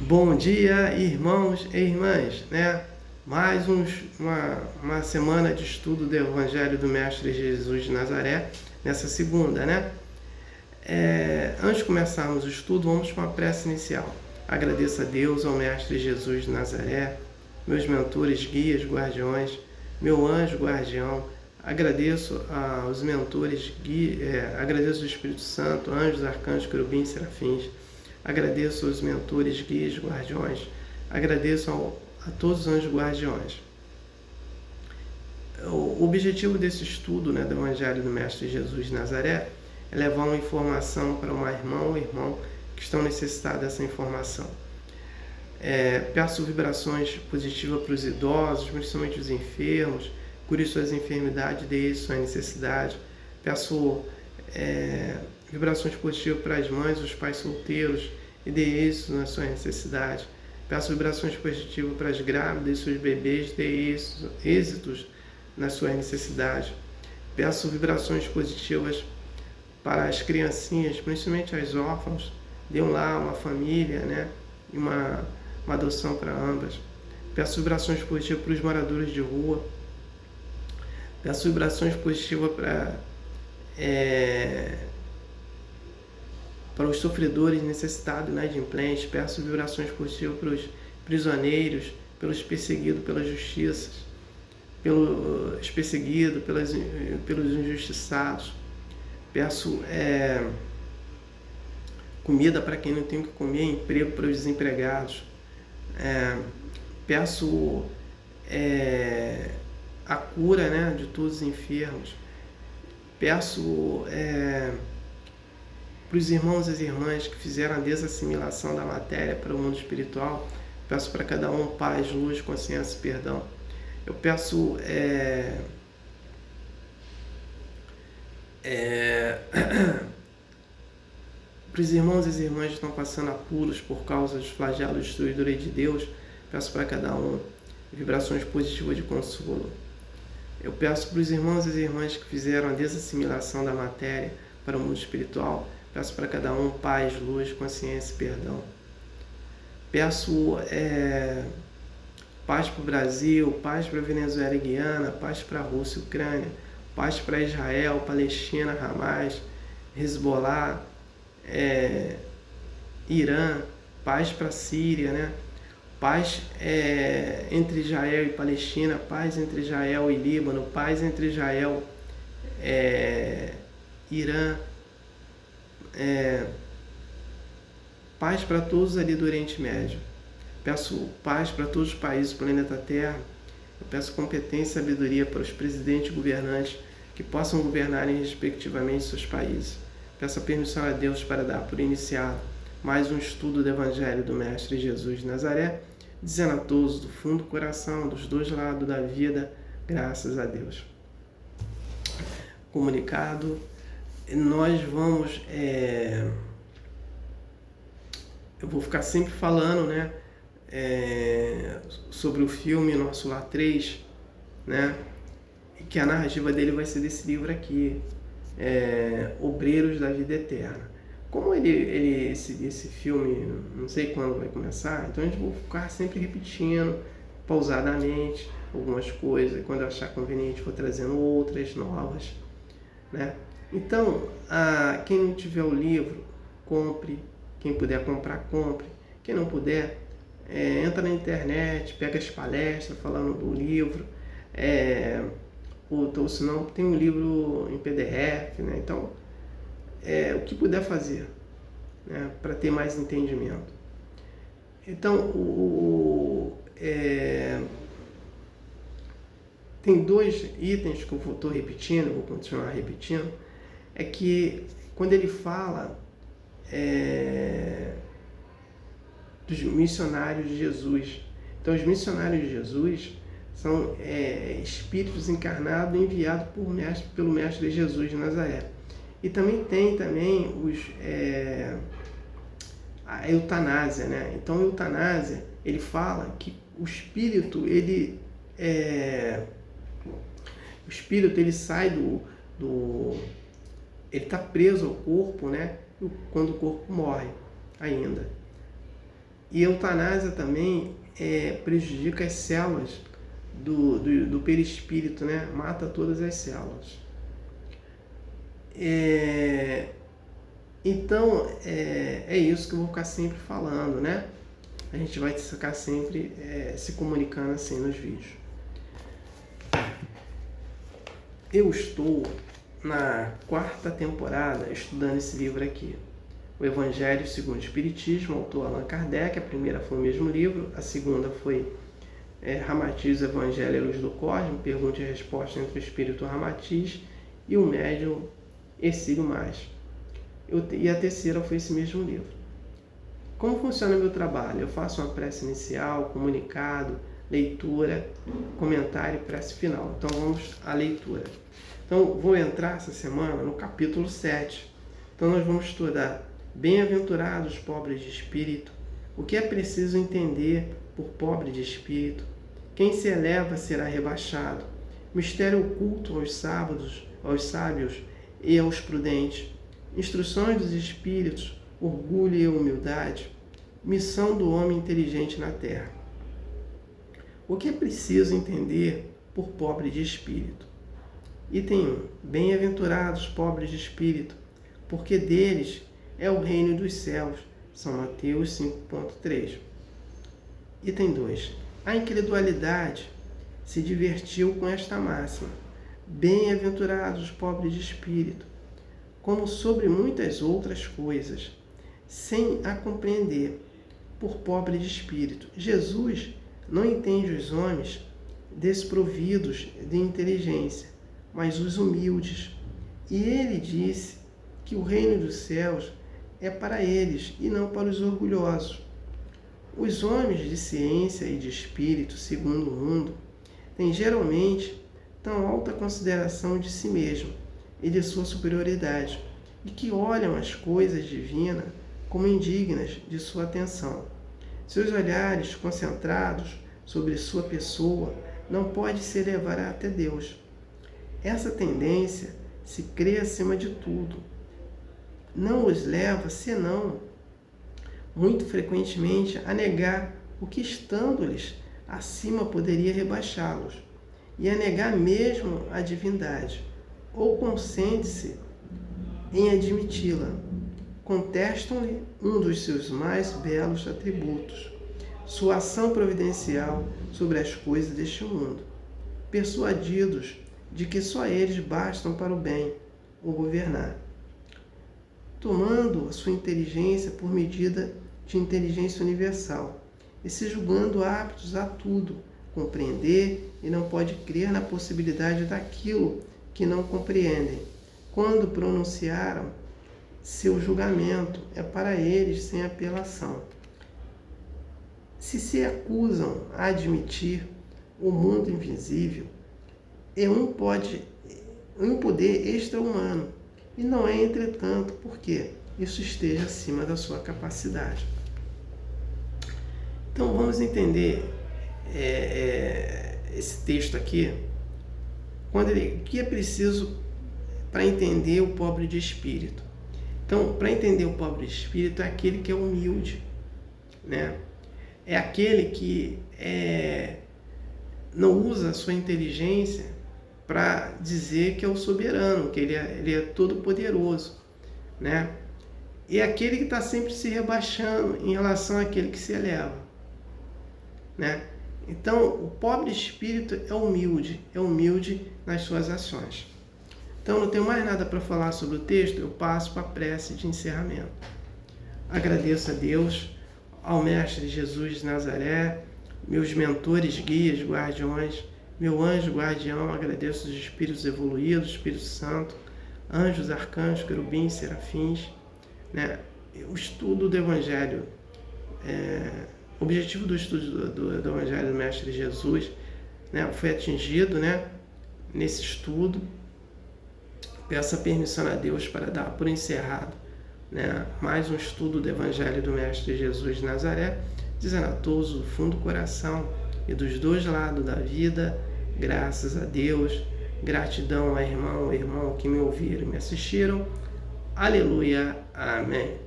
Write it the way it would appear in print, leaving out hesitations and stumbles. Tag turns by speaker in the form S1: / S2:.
S1: Bom dia, irmãos e irmãs, né? Mais uma semana de estudo do Evangelho do Mestre Jesus de Nazaré, nessa segunda, né? Antes de começarmos o estudo, vamos para uma prece inicial. Agradeço a Deus, ao Mestre Jesus de Nazaré, meus mentores, guias, guardiões, meu anjo guardião. Agradeço aos mentores, agradeço ao Espírito Santo, anjos, arcanjos, querubins, serafins. Agradeço aos mentores, guias, guardiões. Agradeço a todos os anjos guardiões. O objetivo desse estudo, né, do Evangelho do Mestre Jesus de Nazaré é levar uma informação para uma irmã ou irmão que estão necessitados dessa informação. Peço vibrações positivas para os idosos, principalmente os enfermos, cure suas enfermidades, dê sua necessidade. Peço vibrações positivas para as mães, os pais solteiros, e dê isso na sua necessidade. Peço vibrações positivas para as grávidas e seus bebês, dê êxitos na sua necessidade. Peço vibrações positivas para as criancinhas, principalmente as órfãos, dê um lar, uma família, né? E uma adoção para ambas. Peço vibrações positivas para os moradores de rua. Peço vibrações positivas para os sofredores necessitados, inadimplentes. Peço vibrações positivas para os prisioneiros, pelos perseguidos pela justiça, pelos perseguidos, pelos injustiçados. Peço comida para quem não tem o que comer, emprego para os desempregados. Peço a cura, né, de todos os enfermos. Peço para os irmãos e as irmãs que fizeram a desassimilação da matéria para o mundo espiritual, peço para cada um paz, luz, consciência e perdão. Eu peço para os irmãos e as irmãs que estão passando apuros por causa dos flagelos destruidores de Deus, peço para cada um vibrações positivas de consolo. Eu peço para os irmãos e as irmãs que fizeram a desassimilação da matéria para o mundo espiritual, peço para cada um paz, luz, consciência e perdão. Peço paz para o Brasil, paz para a Venezuela e Guiana, paz para a Rússia e Ucrânia, paz para Israel, Palestina, Hamas, Hezbollah, Irã, paz para a Síria, né? Paz entre Israel e Palestina, paz entre Israel e Líbano, paz entre Israel e Irã, paz para todos ali do Oriente Médio. Peço paz para todos os países do planeta Terra. Eu peço competência e sabedoria para os presidentes e governantes que possam governarem respectivamente seus países. Peço a permissão a Deus para dar por iniciado mais um estudo do Evangelho do Mestre Jesus de Nazaré, dizendo a todos do fundo do coração, dos dois lados da vida, graças a Deus. Comunicado, nós vamos... eu vou ficar sempre falando, né, sobre o filme Nosso Lar 3, né, e que a narrativa dele vai ser desse livro aqui, Obreiros da Vida Eterna. Como esse filme, não sei quando vai começar, então a gente vai ficar sempre repetindo, pausadamente, algumas coisas, e quando eu achar conveniente vou trazendo outras novas, né? Então, quem não tiver o livro, compre. Quem puder comprar, compre. Quem não puder, entra na internet, pega as palestras falando do livro, ou se não, tem um livro em PDF, né? Então, o que puder fazer, né, para ter mais entendimento. Então, tem dois itens que eu estou repetindo, vou continuar repetindo, é que quando ele fala dos missionários de Jesus. Então, os missionários de Jesus são espíritos encarnados enviados pelo Mestre Jesus de Nazaré. E também tem a eutanásia, né? Então, a eutanásia, ele fala que o espírito, ele sai ele está preso ao corpo, né? Quando o corpo morre ainda. E eutanásia também prejudica as células do perispírito, né? Mata todas as células. Então, é isso que eu vou ficar sempre falando, né? A gente vai ficar sempre se comunicando assim nos vídeos. Eu estou na 4ª temporada estudando esse livro aqui, O Evangelho segundo o Espiritismo, autor Allan Kardec. A primeira foi o mesmo livro, a segunda foi Ramatiz, o Evangelho e a Luz do Cosmo, pergunta e resposta entre o Espírito Ramatiz e o médium Hercílio Mas. E a terceira foi esse mesmo livro. Como funciona o meu trabalho? Eu faço uma prece inicial, comunicado, leitura, comentário e prece final. Então vamos à leitura. Então vou entrar essa semana no capítulo 7. Então nós vamos estudar Bem-aventurados pobres de espírito, o que é preciso entender por pobre de espírito, quem se eleva será rebaixado, mistério oculto aos sábios e aos prudentes, instruções dos espíritos, orgulho e humildade, missão do homem inteligente na terra. O que é preciso entender por pobre de espírito? Item 1. Bem-aventurados pobres de espírito, porque deles é o reino dos céus. São Mateus 5.3. Item 2. A incredulidade se divertiu com esta máxima. Bem-aventurados pobres de espírito, como sobre muitas outras coisas, sem a compreender, por pobre de espírito. Jesus não entende os homens desprovidos de inteligência, mas os humildes. E ele disse que o reino dos céus é para eles e não para os orgulhosos. Os homens de ciência e de espírito, segundo o mundo, têm geralmente tão alta consideração de si mesmo e de sua superioridade, e que olham as coisas divinas como indignas de sua atenção. Seus olhares concentrados sobre sua pessoa não pode se elevar até Deus. Essa tendência se crê acima de tudo. Não os leva, senão, muito frequentemente, a negar o que, estando-lhes acima, poderia rebaixá-los, e a negar mesmo a divindade, ou consente-se em admiti-la. Contestam-lhe um dos seus mais belos atributos, sua ação providencial sobre as coisas deste mundo, persuadidos de que só eles bastam para o bem, o governar, tomando a sua inteligência por medida de inteligência universal, e se julgando aptos a tudo, compreender e não pode crer na possibilidade daquilo que não compreendem. Quando pronunciaram seu julgamento, é para eles sem apelação. Se acusam a admitir o mundo invisível, é um poder extra-humano, e não é, entretanto, porque isso esteja acima da sua capacidade. Então vamos entender esse texto aqui, o que é preciso para entender o pobre de espírito. Então, para entender o pobre de espírito, é aquele que é humilde, né? É aquele que não usa a sua inteligência para dizer que é o soberano, que ele é todo poderoso, né? E é aquele que está sempre se rebaixando em relação àquele que se eleva, né? Então, o pobre espírito é humilde nas suas ações. Então, não tenho mais nada para falar sobre o texto, eu passo para a prece de encerramento. Agradeço a Deus, ao Mestre Jesus de Nazaré, meus mentores, guias, guardiões, meu anjo guardião, agradeço os espíritos evoluídos, Espírito Santo, anjos, arcanjos, querubins, serafins, né? O estudo do Evangelho, o objetivo do estudo do Evangelho do Mestre Jesus, né, foi atingido, né, nesse estudo. Peço a permissão a Deus para dar por encerrado, né, mais um estudo do Evangelho do Mestre Jesus de Nazaré, dizendo a todos do fundo do coração e dos dois lados da vida, graças a Deus, gratidão ao irmão que me ouviram e me assistiram. Aleluia, amém.